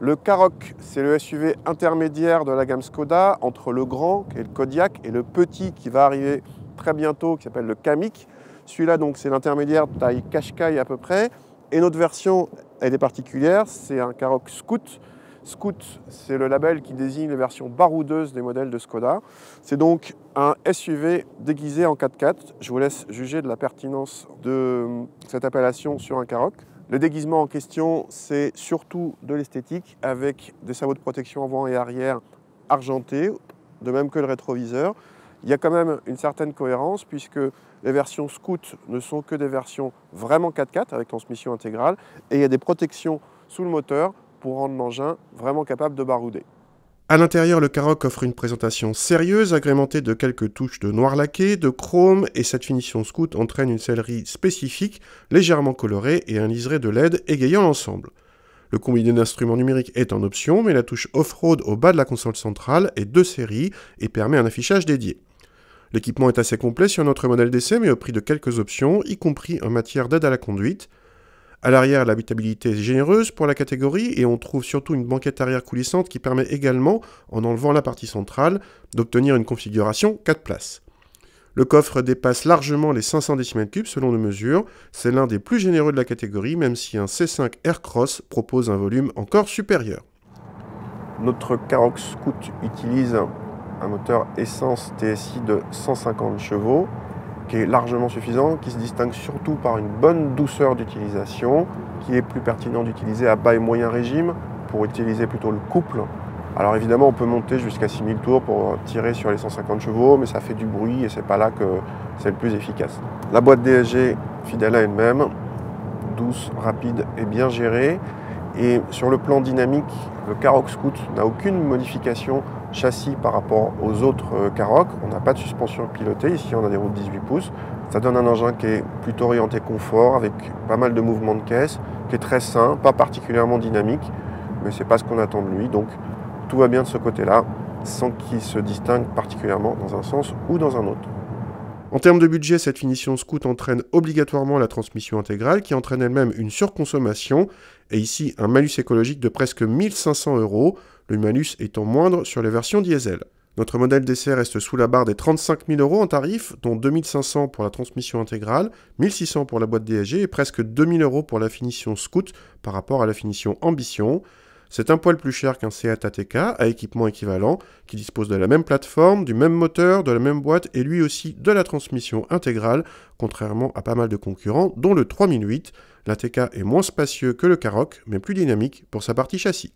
Le Karoq, c'est le SUV intermédiaire de la gamme Skoda entre le grand, qui est le Kodiaq, et le petit qui va arriver très bientôt, qui s'appelle le Kamiq. Celui-là, donc, c'est l'intermédiaire de taille Qashqai à peu près. Et notre version, elle est particulière, c'est un Karoq Scoot. Scoot, c'est le label qui désigne les versions baroudeuses des modèles de Skoda. C'est donc un SUV déguisé en 4x4. Je vous laisse juger de la pertinence de cette appellation sur un Karoq. Le déguisement en question, c'est surtout de l'esthétique avec des sabots de protection avant et arrière argentés, de même que le rétroviseur. Il y a quand même une certaine cohérence puisque les versions Scoot ne sont que des versions vraiment 4x4 avec transmission intégrale et il y a des protections sous le moteur pour rendre l'engin vraiment capable de barouder. À l'intérieur, le Karoq offre une présentation sérieuse, agrémentée de quelques touches de noir laqué, de chrome, et cette finition Scoot entraîne une sellerie spécifique, légèrement colorée, et un liseré de LED égayant l'ensemble. Le combiné d'instruments numériques est en option, mais la touche off-road au bas de la console centrale est de série et permet un affichage dédié. L'équipement est assez complet sur notre modèle d'essai, mais au prix de quelques options, y compris en matière d'aide à la conduite. À l'arrière, l'habitabilité est généreuse pour la catégorie et on trouve surtout une banquette arrière coulissante qui permet également, en enlevant la partie centrale, d'obtenir une configuration 4 places. Le coffre dépasse largement les 500 cm3 selon nos mesures. C'est l'un des plus généreux de la catégorie, même si un C5 Aircross propose un volume encore supérieur. Notre Karoq Scoot utilise un moteur essence TSI de 150 chevaux, qui est largement suffisant, qui se distingue surtout par une bonne douceur d'utilisation, qui est plus pertinent d'utiliser à bas et moyen régime pour utiliser plutôt le couple. Alors évidemment, on peut monter jusqu'à 6000 tours pour tirer sur les 150 chevaux, mais ça fait du bruit et c'est pas là que c'est le plus efficace. La boîte DSG, fidèle à elle-même, douce, rapide et bien gérée. Et sur le plan dynamique, le Karoq Scoot n'a aucune modification châssis par rapport aux autres Karoq. On n'a pas de suspension pilotée, ici on a des roues de 18 pouces. Ça donne un engin qui est plutôt orienté confort, avec pas mal de mouvements de caisse, qui est très sain, pas particulièrement dynamique, mais c'est pas ce qu'on attend de lui. Donc tout va bien de ce côté-là, sans qu'il se distingue particulièrement dans un sens ou dans un autre. En termes de budget, cette finition Scoot entraîne obligatoirement la transmission intégrale qui entraîne elle-même une surconsommation et ici un malus écologique de presque 1500 €, le malus étant moindre sur les versions diesel. Notre modèle d'essai reste sous la barre des 35 000 € en tarif, dont 2500 pour la transmission intégrale, 1600 pour la boîte DSG et presque 2000 € pour la finition Scoot par rapport à la finition Ambition. C'est un poil plus cher qu'un Seat ATK à équipement équivalent, qui dispose de la même plateforme, du même moteur, de la même boîte et lui aussi de la transmission intégrale, contrairement à pas mal de concurrents, dont le 3008. L'ATK est moins spacieux que le Karoq, mais plus dynamique pour sa partie châssis.